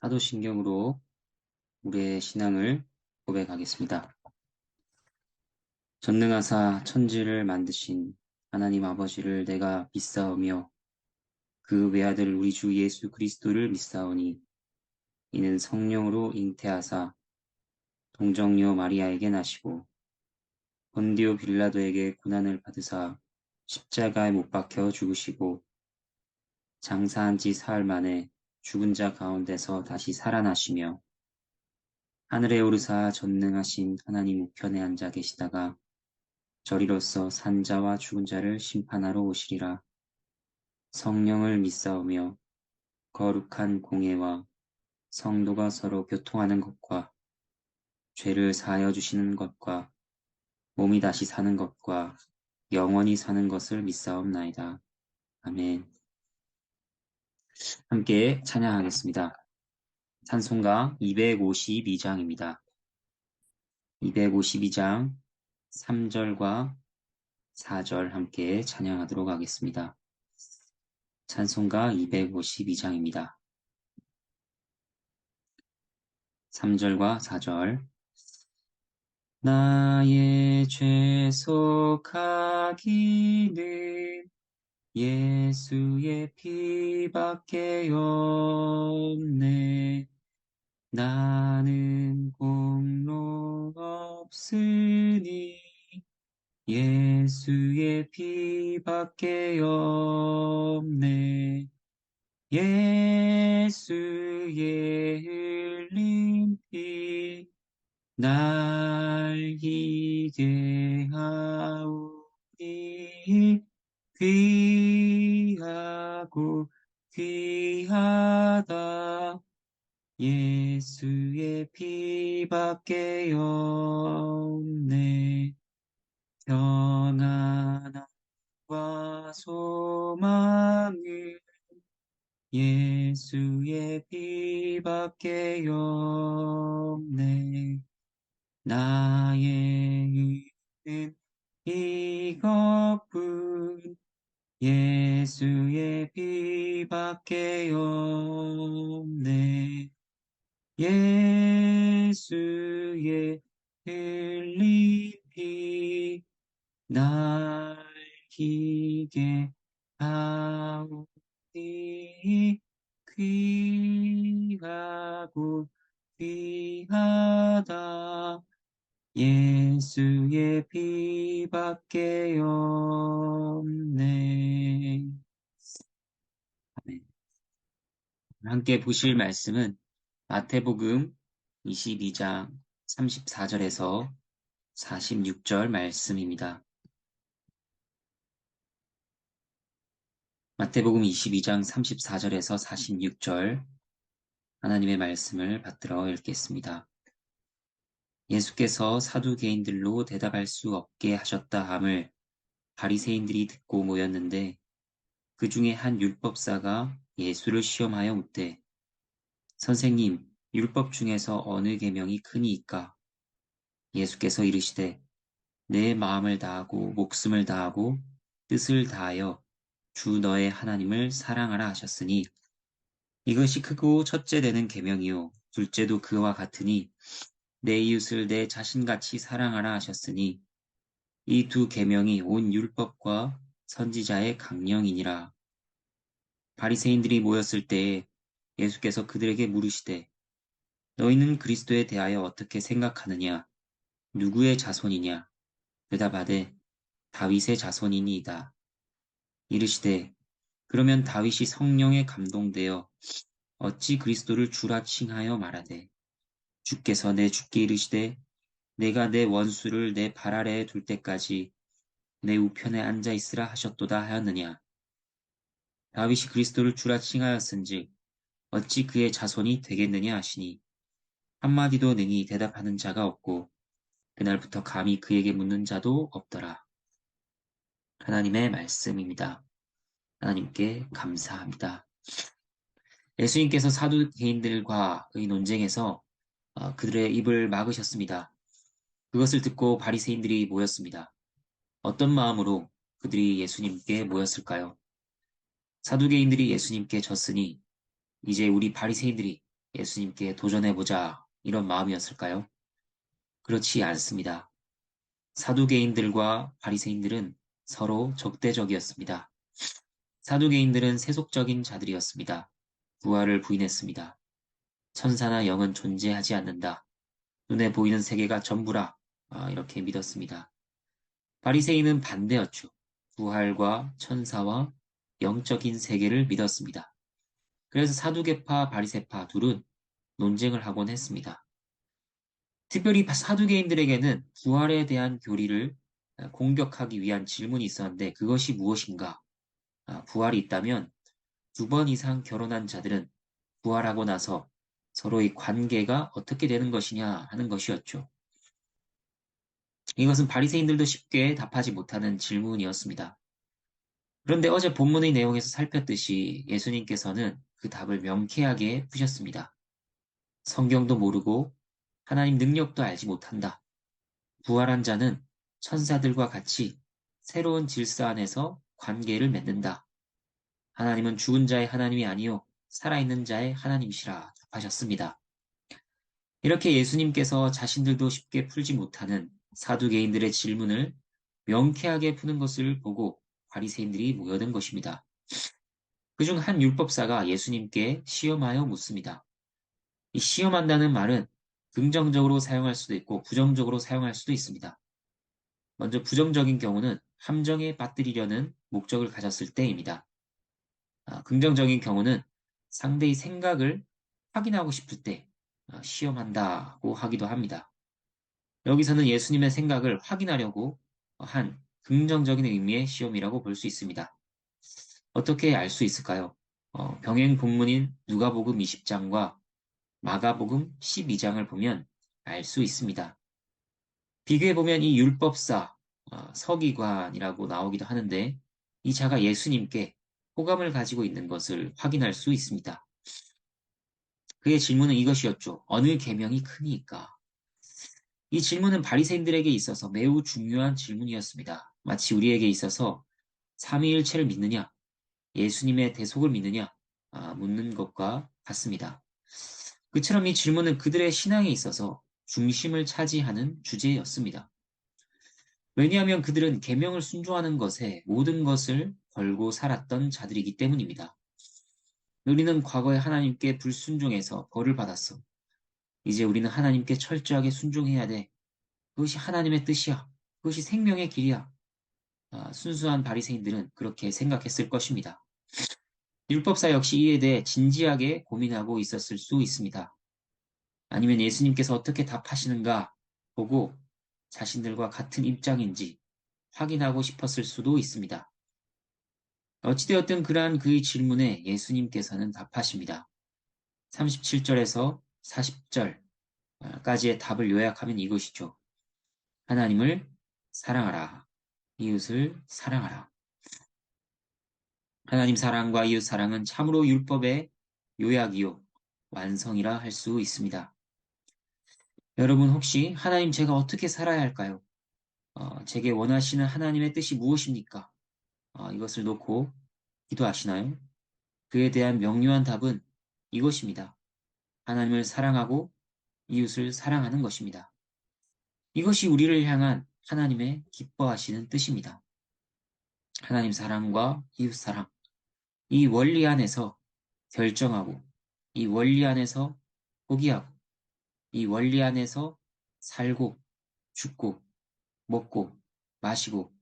사도신경으로 우리의 신앙을 고백하겠습니다. 전능하사 천지를 만드신 하나님 아버지를 내가 믿사오며 그 외아들 우리 주 예수 그리스도를 믿사오니 이는 성령으로 잉태하사 동정녀 마리아에게 나시고 본디오 빌라도에게 고난을 받으사 십자가에 못 박혀 죽으시고 장사한 지 사흘 만에 죽은 자 가운데서 다시 살아나시며 하늘에 오르사 전능하신 하나님 우편에 앉아 계시다가 저리로서 산자와 죽은 자를 심판하러 오시리라. 성령을 믿사오며 거룩한 공예와 성도가 서로 교통하는 것과 죄를 사하여 주시는 것과 몸이 다시 사는 것과 영원히 사는 것을 믿사옵나이다. 아멘. 함께 찬양하겠습니다. 찬송가 252장입니다. 252장 3절과 4절 함께 찬양하도록 하겠습니다. 찬송가 252장입니다. 3절과 4절 나의 죄 속하기는 예수의 피밖에 없네. 나는 공로 없으니 예수의 피밖에 없네. 예수의 흘린 피 날 희게 하오니 귀하고 귀하다. 예수의 피밖에 없네. 평안함과 소망은 예수의 피밖에 없네. 나의 의는 이것뿐 예수의 피밖에 없네. 예수의 흘린 피 날 기게 하오니 귀하고 귀하다. 예수의 피밖에 없네. 아멘. 함께 보실 말씀은 마태복음 22장 34절에서 46절 말씀입니다. 마태복음 22장 34절에서 46절 하나님의 말씀을 받들어 읽겠습니다. 예수께서 사두개인들로 대답할 수 없게 하셨다 함을 바리새인들이 듣고 모였는데 그 중에 한 율법사가 예수를 시험하여 묻되 선생님, 율법 중에서 어느 계명이 크니이까? 예수께서 이르시되 내 마음을 다하고 목숨을 다하고 뜻을 다하여 주 너의 하나님을 사랑하라 하셨으니 이것이 크고 첫째 되는 계명이요 둘째도 그와 같으니 내 이웃을 내 자신같이 사랑하라 하셨으니 이 두 계명이 온 율법과 선지자의 강령이니라. 바리새인들이 모였을 때에 예수께서 그들에게 물으시되 너희는 그리스도에 대하여 어떻게 생각하느냐? 누구의 자손이냐? 대답하되 다윗의 자손이니이다. 이르시되 그러면 다윗이 성령에 감동되어 어찌 그리스도를 주라 칭하여 말하되 주께서 내 주께 이르시되 내가 내 원수를 내 발 아래에 둘 때까지 내 우편에 앉아 있으라 하셨도다 하였느냐. 다윗이 그리스도를 주라 칭하였은즉 어찌 그의 자손이 되겠느냐 하시니 한마디도 능히 대답하는 자가 없고 그날부터 감히 그에게 묻는 자도 없더라. 하나님의 말씀입니다. 하나님께 감사합니다. 예수님께서 사두개인들과의 논쟁에서 그들의 입을 막으셨습니다. 그것을 듣고 바리새인들이 모였습니다. 어떤 마음으로 그들이 예수님께 모였을까요? 사두개인들이 예수님께 졌으니 이제 우리 바리새인들이 예수님께 도전해보자 이런 마음이었을까요? 그렇지 않습니다. 사두개인들과 바리새인들은 서로 적대적이었습니다. 사두개인들은 세속적인 자들이었습니다. 부활을 부인했습니다. 천사나 영은 존재하지 않는다. 눈에 보이는 세계가 전부라. 이렇게 믿었습니다. 바리새인은 반대였죠. 부활과 천사와 영적인 세계를 믿었습니다. 그래서 사두개파, 바리새파 둘은 논쟁을 하곤 했습니다. 특별히 사두개인들에게는 부활에 대한 교리를 공격하기 위한 질문이 있었는데 그것이 무엇인가? 부활이 있다면 2번 이상 결혼한 자들은 부활하고 나서 서로의 관계가 어떻게 되는 것이냐 하는 것이었죠. 이것은 바리새인들도 쉽게 답하지 못하는 질문이었습니다. 그런데 어제 본문의 내용에서 살폈듯이 예수님께서는 그 답을 명쾌하게 푸셨습니다. 성경도 모르고 하나님 능력도 알지 못한다. 부활한 자는 천사들과 같이 새로운 질서 안에서 관계를 맺는다. 하나님은 죽은 자의 하나님이 아니요 살아있는 자의 하나님이시라 답하셨습니다. 이렇게 예수님께서 자신들도 쉽게 풀지 못하는 사두개인들의 질문을 명쾌하게 푸는 것을 보고 바리새인들이 모여든 것입니다. 그중 한 율법사가 예수님께 시험하여 묻습니다. 이 시험한다는 말은 긍정적으로 사용할 수도 있고 부정적으로 사용할 수도 있습니다. 먼저 부정적인 경우는 함정에 빠뜨리려는 목적을 가졌을 때입니다. 긍정적인 경우는 상대의 생각을 확인하고 싶을 때 시험한다고 하기도 합니다. 여기서는 예수님의 생각을 확인하려고 한 긍정적인 의미의 시험이라고 볼 수 있습니다. 어떻게 알 수 있을까요? 병행 본문인 누가복음 20장과 마가복음 12장을 보면 알 수 있습니다. 비교해보면 이 율법사, 서기관이라고 나오기도 하는데 이 자가 예수님께 호감을 가지고 있는 것을 확인할 수 있습니다. 그의 질문은 이것이었죠. 어느 계명이 크니까? 이 질문은 바리새인들에게 있어서 매우 중요한 질문이었습니다. 마치 우리에게 있어서 삼위일체를 믿느냐, 예수님의 대속을 믿느냐 묻는 것과 같습니다. 그처럼 이 질문은 그들의 신앙에 있어서 중심을 차지하는 주제였습니다. 왜냐하면 그들은 계명을 순종하는 것에 모든 것을 걸고 살았던 자들이기 때문입니다. 우리는 과거에 하나님께 불순종해서 벌을 받았어. 이제 우리는 하나님께 철저하게 순종해야 돼. 그것이 하나님의 뜻이야. 그것이 생명의 길이야. 순수한 바리새인들은 그렇게 생각했을 것입니다. 율법사 역시 이에 대해 진지하게 고민하고 있었을 수 있습니다. 아니면 예수님께서 어떻게 답하시는가 보고 자신들과 같은 입장인지 확인하고 싶었을 수도 있습니다. 어찌되었든 그러한 그의 질문에 예수님께서는 답하십니다. 37절에서 40절까지의 답을 요약하면 이것이죠. 하나님을 사랑하라. 이웃을 사랑하라. 하나님 사랑과 이웃 사랑은 참으로 율법의 요약이요, 완성이라 할 수 있습니다. 여러분 혹시 하나님 제가 어떻게 살아야 할까요? 제게 원하시는 하나님의 뜻이 무엇입니까? 이것을 놓고 기도하시나요? 그에 대한 명료한 답은 이것입니다. 하나님을 사랑하고 이웃을 사랑하는 것입니다. 이것이 우리를 향한 하나님의 기뻐하시는 뜻입니다. 하나님 사랑과 이웃 사랑. 이 원리 안에서 결정하고, 이 원리 안에서 포기하고, 이 원리 안에서 살고, 죽고, 먹고, 마시고,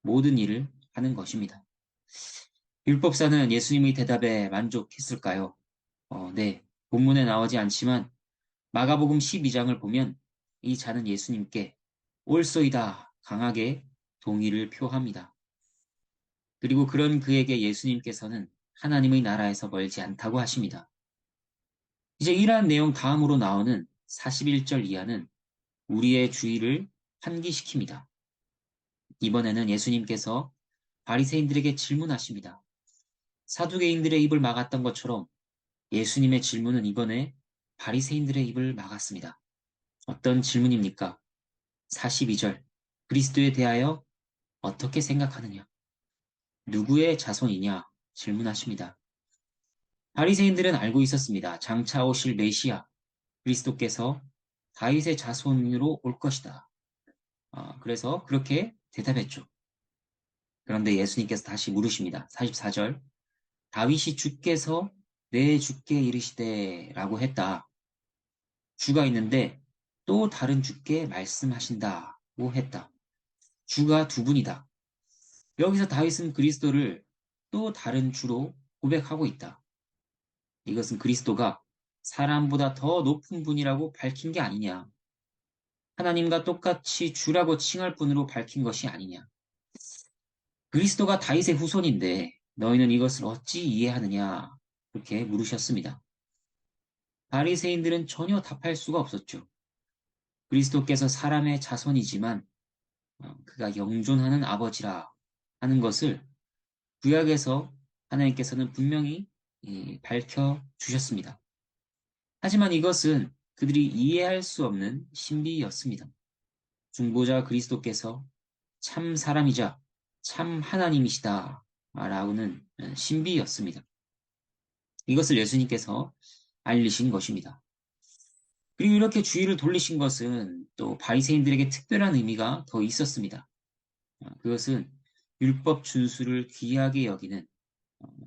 모든 일을 하는 것입니다. 율법사는 예수님의 대답에 만족했을까요? 네. 본문에 나오지 않지만 마가복음 12장을 보면 이 자는 예수님께 옳소이다 강하게 동의를 표합니다. 그리고 그런 그에게 예수님께서는 하나님의 나라에서 멀지 않다고 하십니다. 이제 이러한 내용 다음으로 나오는 41절 이하는 우리의 주의를 환기시킵니다. 이번에는 예수님께서 바리새인들에게 질문하십니다. 사두개인들의 입을 막았던 것처럼 예수님의 질문은 이번에 바리새인들의 입을 막았습니다. 어떤 질문입니까? 42절. 그리스도에 대하여 어떻게 생각하느냐? 누구의 자손이냐? 질문하십니다. 바리새인들은 알고 있었습니다. 장차 오실 메시아 그리스도께서 다윗의 자손으로 올 것이다. 그래서 그렇게 대답했죠. 그런데 예수님께서 다시 물으십니다. 44절. 다윗이 주께서 내 주께 이르시되 라고 했다. 주가 있는데 또 다른 주께 말씀하신다고 했다. 주가 두 분이다. 여기서 다윗은 그리스도를 또 다른 주로 고백하고 있다. 이것은 그리스도가 사람보다 더 높은 분이라고 밝힌 게 아니냐. 하나님과 똑같이 주라고 칭할 분으로 밝힌 것이 아니냐. 그리스도가 다윗의 후손인데 너희는 이것을 어찌 이해하느냐. 그렇게 물으셨습니다. 바리새인들은 전혀 답할 수가 없었죠. 그리스도께서 사람의 자손이지만 그가 영존하는 아버지라 하는 것을 구약에서 하나님께서는 분명히 밝혀 주셨습니다. 하지만 이것은 그들이 이해할 수 없는 신비였습니다. 중보자 그리스도께서 참 사람이자 참 하나님이시다 라고는 신비였습니다. 이것을 예수님께서 알리신 것입니다. 그리고 이렇게 주의를 돌리신 것은 또 바리새인들에게 특별한 의미가 더 있었습니다. 그것은 율법 준수를 귀하게 여기는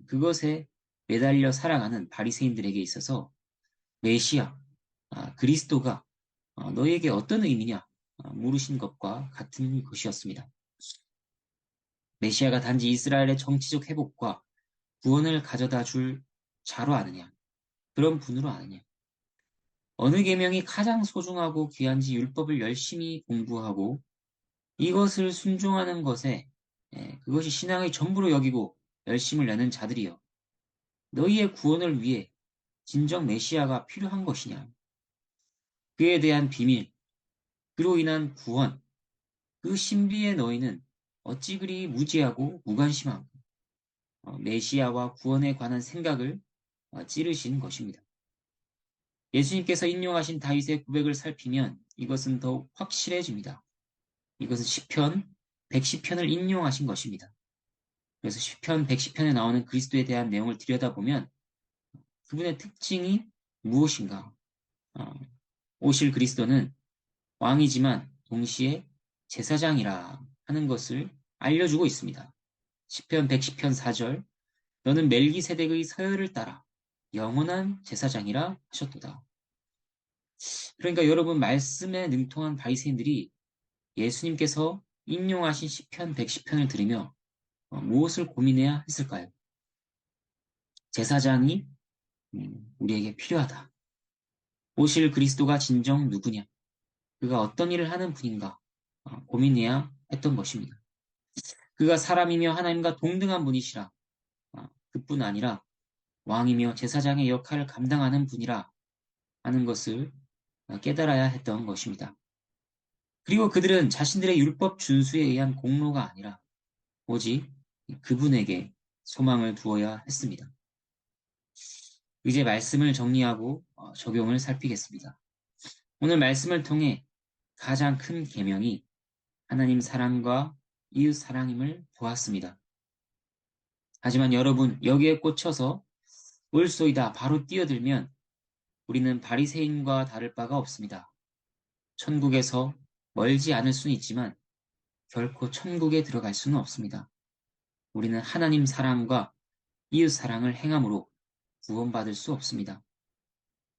그것에 매달려 살아가는 바리새인들에게 있어서 메시아, 그리스도가 너희에게 어떤 의미냐 물으신 것과 같은 것이었습니다. 메시아가 단지 이스라엘의 정치적 회복과 구원을 가져다 줄 자로 아느냐, 그런 분으로 아느냐. 어느 계명이 가장 소중하고 귀한지 율법을 열심히 공부하고 이것을 순종하는 것에 그것이 신앙의 전부로 여기고 열심을 내는 자들이여. 너희의 구원을 위해 진정 메시아가 필요한 것이냐. 그에 대한 비밀, 그로 인한 구원, 그 신비에 너희는 어찌 그리 무지하고 무관심하고 메시아와 구원에 관한 생각을 찌르신 것입니다. 예수님께서 인용하신 다윗의 고백을 살피면 이것은 더욱 확실해집니다. 이것은 시편 110편을 인용하신 것입니다. 그래서 시편 110편에 나오는 그리스도에 대한 내용을 들여다보면 그분의 특징이 무엇인가? 오실 그리스도는 왕이지만 동시에 제사장이라 하는 것을 알려주고 있습니다. 시편 110편 4절 너는 멜기세덱의 서열을 따라 영원한 제사장이라 하셨도다. 그러니까 여러분 말씀에 능통한 바리새인들이 예수님께서 인용하신 시편 110편을 들으며 무엇을 고민해야 했을까요? 제사장이 우리에게 필요하다. 오실 그리스도가 진정 누구냐? 그가 어떤 일을 하는 분인가? 고민해야 했던 것입니다. 그가 사람이며 하나님과 동등한 분이시라. 그뿐 아니라 왕이며 제사장의 역할을 감당하는 분이라 하는 것을 깨달아야 했던 것입니다. 그리고 그들은 자신들의 율법 준수에 의한 공로가 아니라 오직 그분에게 소망을 두어야 했습니다. 이제 말씀을 정리하고 적용을 살피겠습니다. 오늘 말씀을 통해 가장 큰 계명이 하나님 사랑과 이웃 사랑임을 보았습니다. 하지만 여러분 여기에 꽂혀서 옳소이다 바로 뛰어들면 우리는 바리새인과 다를 바가 없습니다. 천국에서 멀지 않을 수는 있지만 결코 천국에 들어갈 수는 없습니다. 우리는 하나님 사랑과 이웃 사랑을 행함으로 구원받을 수 없습니다.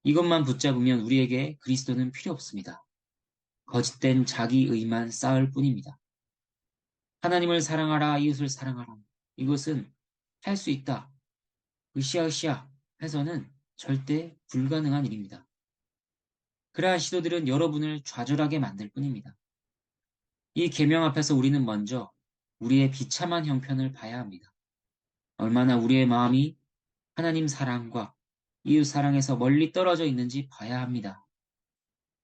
이것만 붙잡으면 우리에게 그리스도는 필요 없습니다. 거짓된 자기의만 쌓을 뿐입니다. 하나님을 사랑하라, 이웃을 사랑하라. 이것은 할 수 있다. 으쌰으쌰 해서는 절대 불가능한 일입니다. 그러한 시도들은 여러분을 좌절하게 만들 뿐입니다. 이 계명 앞에서 우리는 먼저 우리의 비참한 형편을 봐야 합니다. 얼마나 우리의 마음이 하나님 사랑과 이웃 사랑에서 멀리 떨어져 있는지 봐야 합니다.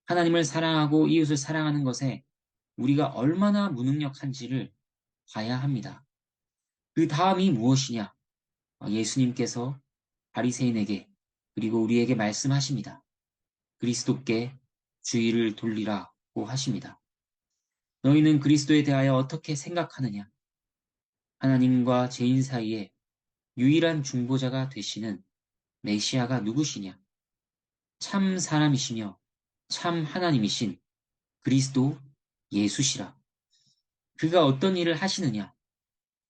하나님을 사랑하고 이웃을 사랑하는 것에 우리가 얼마나 무능력한지를 봐야 합니다. 그 다음이 무엇이냐? 예수님께서 바리새인에게 그리고 우리에게 말씀하십니다. 그리스도께 주의를 돌리라고 하십니다. 너희는 그리스도에 대하여 어떻게 생각하느냐? 하나님과 죄인 사이에 유일한 중보자가 되시는 메시아가 누구시냐? 참 사람이시며 참 하나님이신 그리스도 예수시라. 그가 어떤 일을 하시느냐?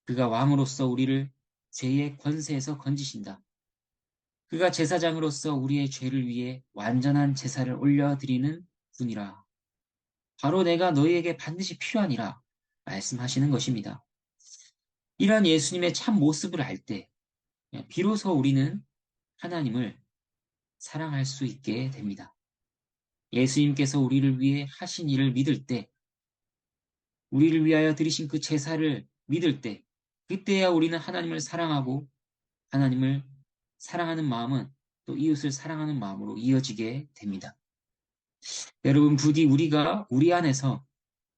그가 왕으로서 우리를 죄의 권세에서 건지신다. 그가 제사장으로서 우리의 죄를 위해 완전한 제사를 올려드리는 분이라. 바로 내가 너희에게 반드시 필요하니라 말씀하시는 것입니다. 이러한 예수님의 참 모습을 알 때, 비로소 우리는 하나님을 사랑할 수 있게 됩니다. 예수님께서 우리를 위해 하신 일을 믿을 때, 우리를 위하여 드리신 그 제사를 믿을 때, 그때야 우리는 하나님을 사랑하고 하나님을 사랑하는 마음은 또 이웃을 사랑하는 마음으로 이어지게 됩니다. 여러분, 부디 우리가 우리 안에서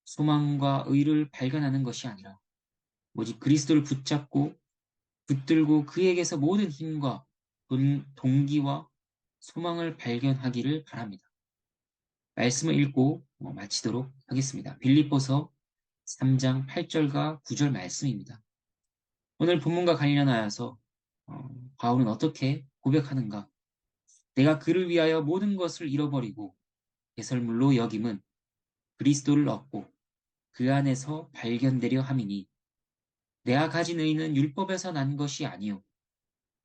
소망과 의를 발견하는 것이 아니라 오직 그리스도를 붙잡고 붙들고 그에게서 모든 힘과 동기와 소망을 발견하기를 바랍니다. 말씀을 읽고 마치도록 하겠습니다. 빌립보서 3장 8절과 9절 말씀입니다. 오늘 본문과 관련하여서 바울은 어떻게 고백하는가? 내가 그를 위하여 모든 것을 잃어버리고 배설물로 여김은 그리스도를 얻고 그 안에서 발견되려 함이니 내가 가진 의는 율법에서 난 것이 아니요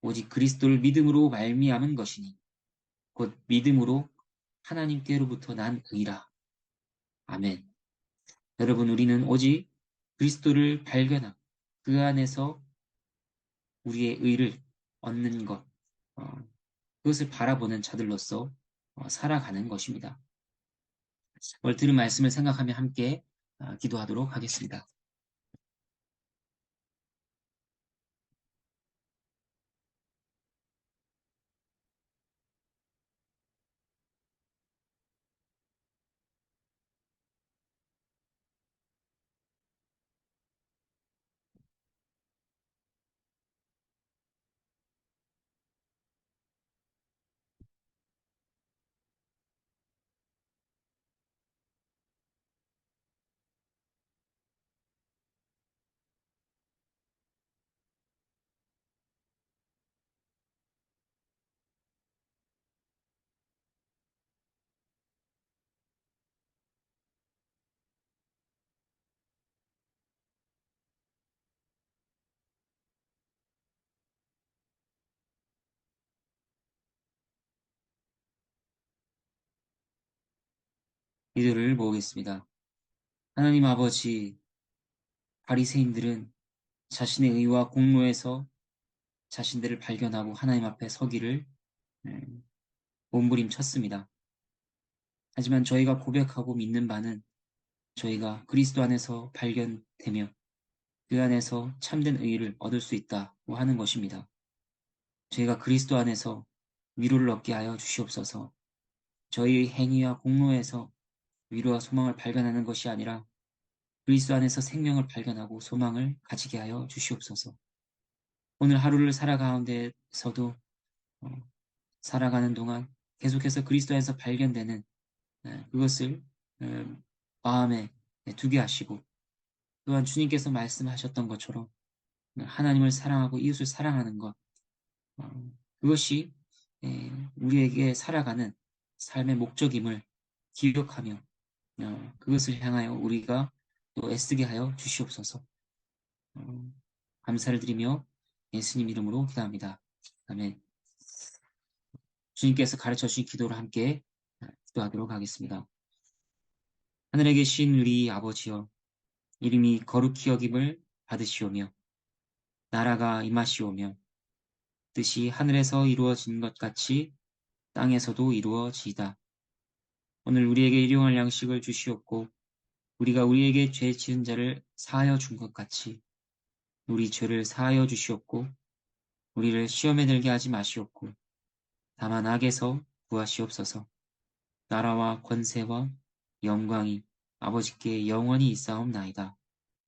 오직 그리스도를 믿음으로 말미암은 것이니 곧 믿음으로 하나님께로부터 난 의라. 아멘. 여러분, 우리는 오직 그리스도를 발견하고 그 안에서 우리의 의를 얻는 것, 그것을 바라보는 자들로서 살아가는 것입니다. 오늘 들은 말씀을 생각하며 함께 기도하도록 하겠습니다. 기도를 모으겠습니다. 하나님 아버지, 바리새인들은 자신의 의와 공로에서 자신들을 발견하고 하나님 앞에 서기를 몸부림쳤습니다. 하지만 저희가 고백하고 믿는 바는 저희가 그리스도 안에서 발견되며 그 안에서 참된 의를 얻을 수 있다고 하는 것입니다. 저희가 그리스도 안에서 위로를 얻게 하여 주시옵소서. 저희의 행위와 공로에서 위로와 소망을 발견하는 것이 아니라 그리스도 안에서 생명을 발견하고 소망을 가지게 하여 주시옵소서. 오늘 하루를 살아가운데서도 어, 살아가는 동안 계속해서 그리스도 안에서 발견되는 그것을 마음에 두게 하시고 또한 주님께서 말씀하셨던 것처럼 하나님을 사랑하고 이웃을 사랑하는 것 그것이 우리에게 살아가는 삶의 목적임을 기억하며 그것을 향하여 우리가 또 애쓰게 하여 주시옵소서. 어, 감사를 드리며 예수님 이름으로 기도합니다. 아멘. 주님께서 가르쳐 주신 기도를 함께 기도하도록 하겠습니다. 하늘에 계신 우리 아버지여, 이름이 거룩히 여김을 받으시오며, 나라가 임하시오며, 뜻이 하늘에서 이루어진 것 같이 땅에서도 이루어지이다. 오늘 우리에게 일용할 양식을 주시옵고, 우리가 우리에게 죄 지은 자를 사하여 준 것 같이, 우리 죄를 사하여 주시옵고, 우리를 시험에 들게 하지 마시옵고, 다만 악에서 구하시옵소서. 나라와 권세와 영광이 아버지께 영원히 있사옵나이다.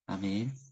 아멘.